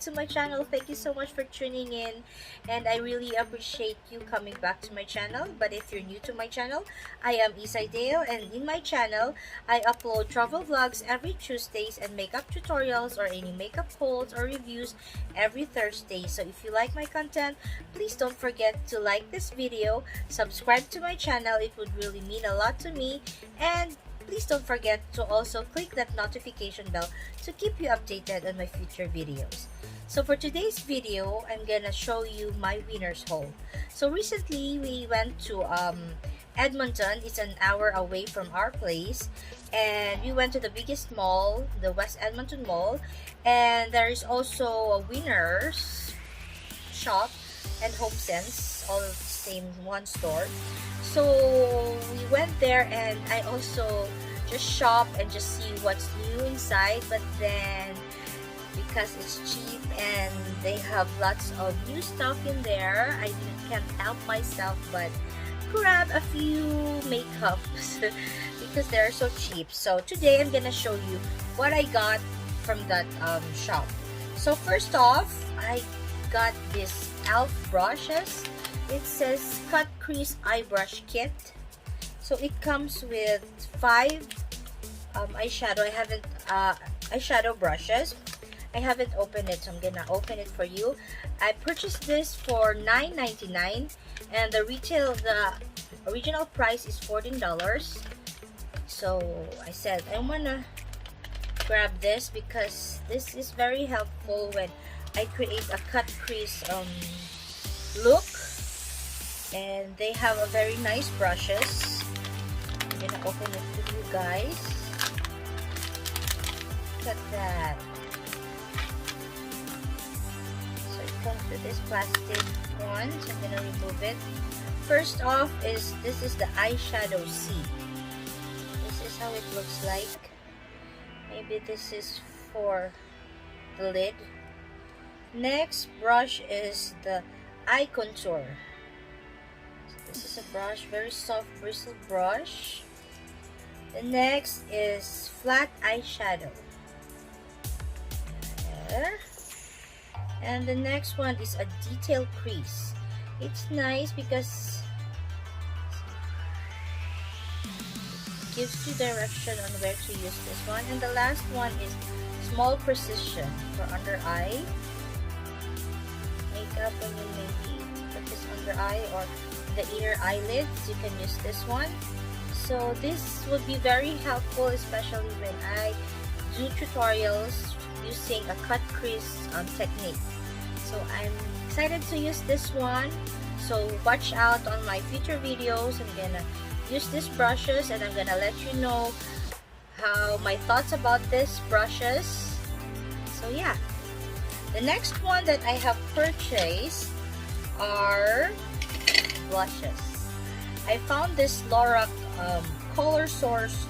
to my channel. Thank you so much for tuning in, and I really appreciate you coming back to my channel. But if you're new to my channel, I am ysay, and in my channel I upload travel vlogs every Tuesdays and makeup tutorials or any makeup hauls or reviews every Thursday. So if you like my content, please don't forget to like this video, subscribe to my channel, it would really mean a lot to me, and please don't forget to also click that notification bell to keep you updated on my future videos. So for today's video, I'm gonna show you my winner's haul. So recently, we went to Edmonton. It's an hour away from our place, and we went to the biggest mall, the West Edmonton Mall, and there is also a winner's shop and HomeSense, all the same one store. So we went there, and I also just shop and just see what's new inside. But then because it's cheap and they have lots of new stuff in there, I can't help myself but grab a few makeups because they're so cheap. So today I'm gonna show you what I got from that shop. So first off, I got this e.l.f. brushes. It says cut crease eye brush kit. So it comes with 5 eyeshadow. Eyeshadow brushes. I haven't opened it, so I'm gonna open it for you. I purchased this for $9.99, and the original price is $14. So I said I wanna grab this because this is very helpful when I create a cut crease look. And they have a very nice brushes. I'm gonna open it for you guys. Look at that. So it comes with this plastic one, so I'm gonna remove it. First off is this is the eyeshadow C. This is how it looks like. Maybe this is for the lid. Next brush is the eye contour. This is a brush, very soft bristle brush. The next is flat eyeshadow. There. And the next one is a detail crease. It's nice because it gives you direction on where to use this one. And the last one is small precision for under eye makeup. When you maybe put this under eye or the inner eyelids, you can use this one. So this would be very helpful, especially when I do tutorials using a cut crease technique. So I'm excited to use this one. So watch out on my future videos. I'm gonna use these brushes, and I'm gonna let you know how my thoughts about these brushes. So yeah, the next one that I have purchased are blushes. I found this Lorac Color Source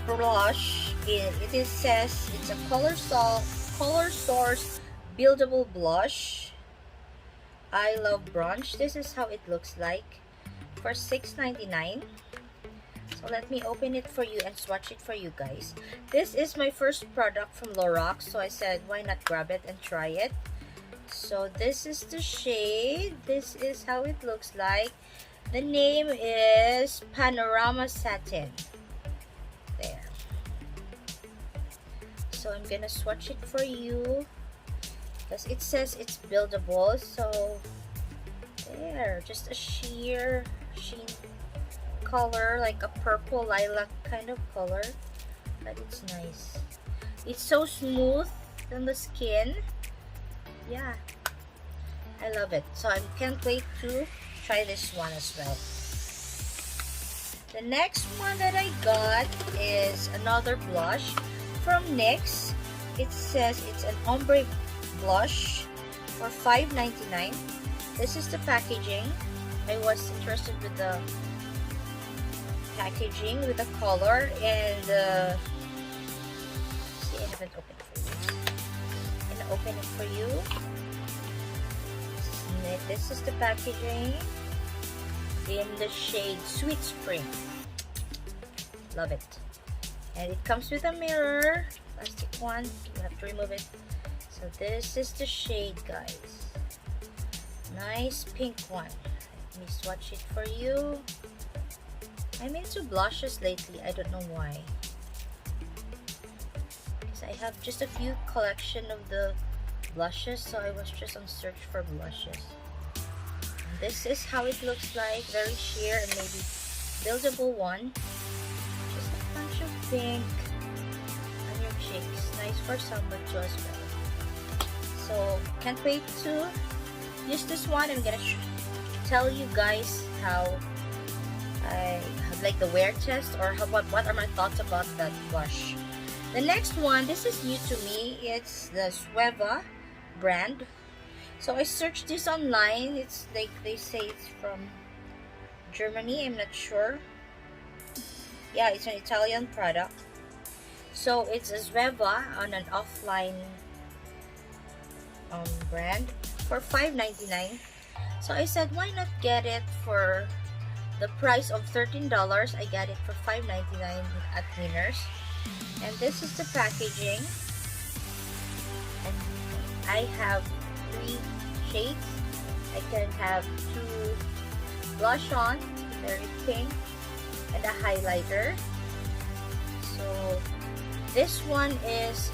blush. It says it's a Color Source buildable blush. I love brunch. This is how it looks like for $6.99. So let me open it for you and swatch it for you guys. This is my first product from Lorac, so I said why not grab it and try it. So this is the shade. This is how it looks like. The name is Panorama Satin. There. So I'm gonna swatch it for you because it says it's buildable. So there, just a sheen color, like a purple lilac kind of color, but it's nice. It's so smooth on the skin. Yeah, I love it. So I can't wait to try this one as well. The next one that I got is another blush from NYX. It says it's an ombre blush for $5.99. This is the packaging. I was interested with the packaging, with the color, and see, I haven't opened it for you. I'm gonna open it for you. This is the packaging in the shade Sweet Spring. Love it. And it comes with a mirror, plastic one. You have to remove it. So So this is the shade, guys. Nice pink one. Let me swatch it for you. I'm into blushes lately. I don't know why. Because I have just a few collection of the blushes, so I was just on search for blushes. And this is how it looks like. Very sheer and maybe buildable one. Just a bunch of pink on your cheeks. Nice for summer too as well. So can't wait to use this one. I'm gonna tell you guys how I have like the wear test, or what are my thoughts about that blush. The next one, this is new to me. It's the Zoeeva brand. So I searched this online. It's like they say it's from Germany. I'm not sure. Yeah, it's an Italian product. So it's a Zoeeva on an offline brand for $5.99. So I said, why not get it for the price of $13? I got it for $5.99 at Winners. And this is the packaging. And I have 3 shades. I can have 2 blush on, very pink, and a highlighter. So this one is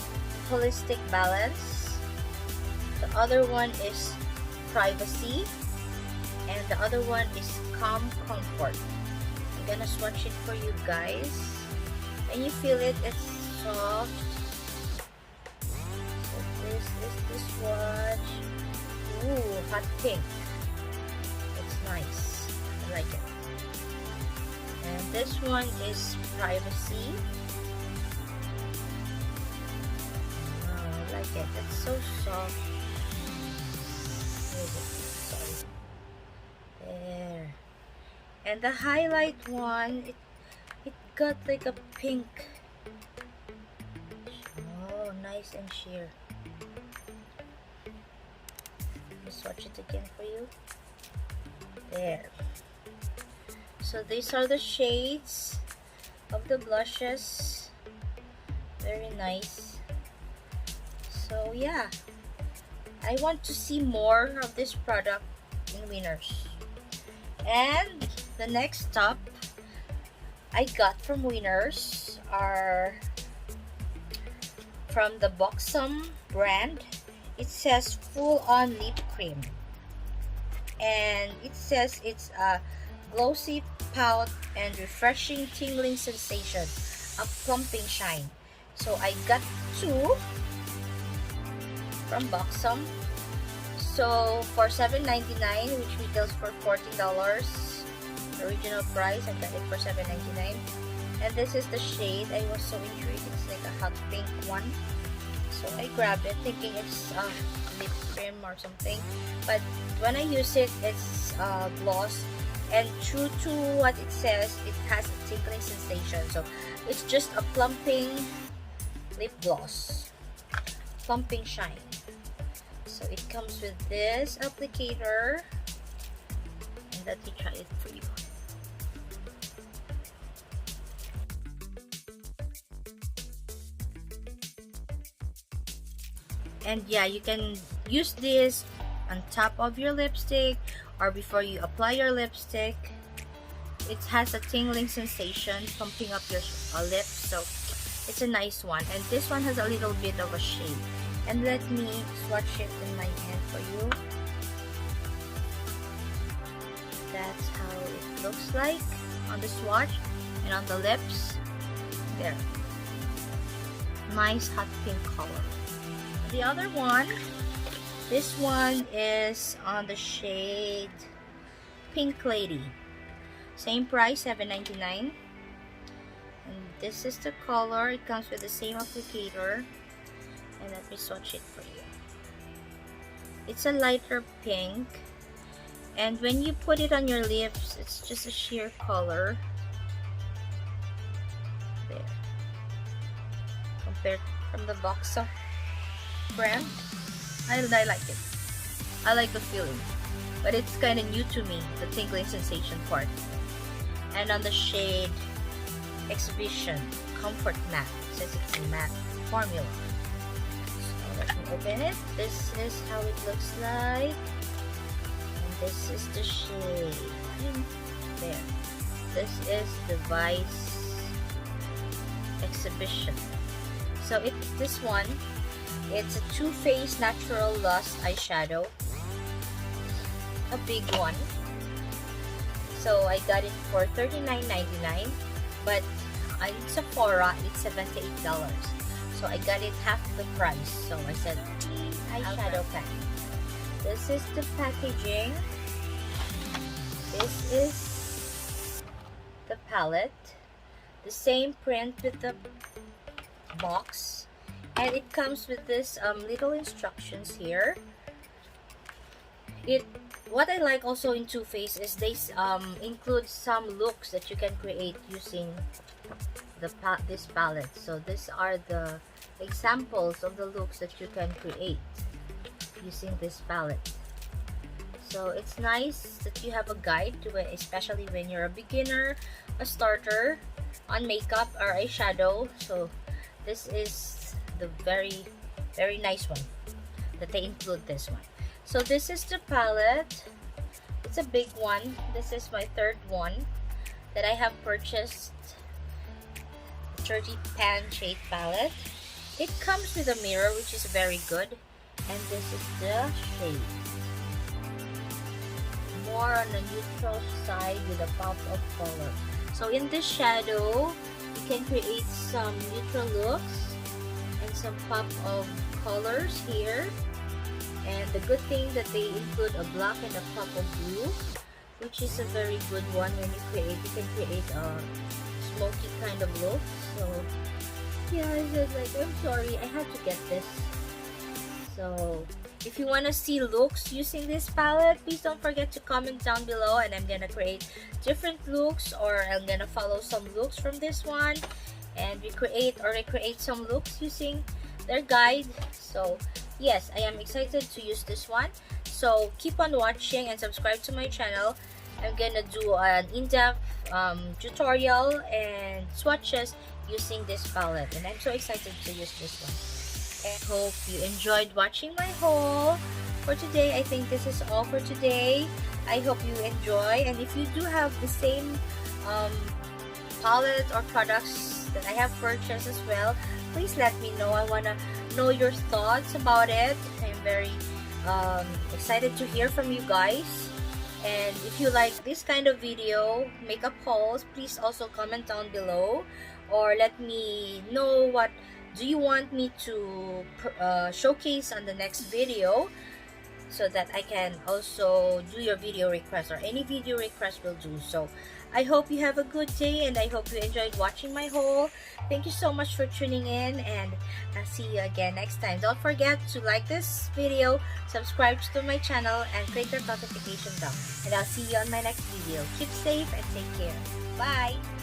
Holistic Balance. The other one is Privacy. And the other one is Calm Comfort. I'm gonna swatch it for you guys. When you feel it, it's soft. So this is the swatch. Ooh, hot pink. It's nice. I like it. And this one is Privacy. Oh, I like it. It's so soft. Sorry. There. And the highlight one, it got like a pink. Oh, nice and sheer. Let me swatch it again for you. There. So these are the shades of the blushes. Very nice. So yeah, I want to see more of this product in Winners. And the next stop I got from Winners are from the Buxom brand. It says full on lip cream, and it says it's a glossy pout and refreshing tingling sensation, a plumping shine. So I got 2 from Buxom. So for $7.99, which retails for $14, original price, I got it for $7.99. And this is the shade. I was so intrigued. It's like a hot pink one. So I grabbed it thinking it's lip cream or something. But when I use it, it's gloss. And true to what it says, it has a tingling sensation. So it's just a plumping lip gloss. Plumping shine. So it comes with this applicator. And let me try it for you. And yeah, you can use this on top of your lipstick or before you apply your lipstick. It has a tingling sensation, pumping up your lips, so it's a nice one. And this one has a little bit of a shade. And let me swatch it in my hand for you. That's how it looks like on the swatch and on the lips. There. Nice hot pink color. The other one, this one is on the shade Pink Lady. Same price, $7.99. And this is the color. It comes with the same applicator. And let me swatch it for you. It's a lighter pink. And when you put it on your lips, it's just a sheer color. There. Compared from the Buxom brand. I like it. I like the feeling. But it's kind of new to me, the tingling sensation part. And on the shade Exhibition Comfort Matte. It says it's a matte formula. So let's Open it. This is how it looks like. And this is the shade. There. This is the Vice Exhibition. So this one, it's a Too Faced Natural Lost eyeshadow. A big one. So I got it for $39.99, but on Sephora it's $78. So I got it half the price. So I said, eyeshadow pack. This is the packaging. This is the palette. The same print with the box. And it comes with this little instructions here. What I like also in Too Faced is they include some looks that you can create using this palette. So these are the examples of the looks that you can create using this palette. So it's nice that you have a guide to it, especially when you're a beginner, a starter on makeup or eyeshadow. So this is the very nice one that they include this one. So this is the palette. It's a big one. This is my third one that I have purchased. 30 pan shade palette. It comes with a mirror, which is very good. And this is the shade. More on the neutral side with a pop of color. So in this shadow, you can create some neutral looks and some pop of colors here. And the good thing that they include a black and a pop of blue, which is a very good one when you can create a smoky kind of look. So yeah, I said like, I'm sorry, I had to get this. So if you want to see looks using this palette, please don't forget to comment down below, and I'm gonna create different looks, or I'm gonna follow some looks from this one and recreate some looks using their guide. So yes, I am excited to use this one. So keep on watching and subscribe to my channel. I'm gonna do an in-depth tutorial and swatches using this palette, and I'm so excited to use this one. And hope you enjoyed watching my haul for today. I think this is all for today. I hope you enjoy, and if you do have the same palette or products that I have purchased as well, please let me know. I want to know your thoughts about it. I'm very excited to hear from you guys. And if you like this kind of video, makeup hauls, please also comment down below, or let me know what do you want me to showcase on the next video, so that I can also do your video request, or any video request will do. So I hope you have a good day, and I hope you enjoyed watching my haul. Thank you so much for tuning in, and I'll see you again next time. Don't forget to like this video, subscribe to my channel, and click the notification bell. And I'll see you on my next video. Keep safe and take care. Bye!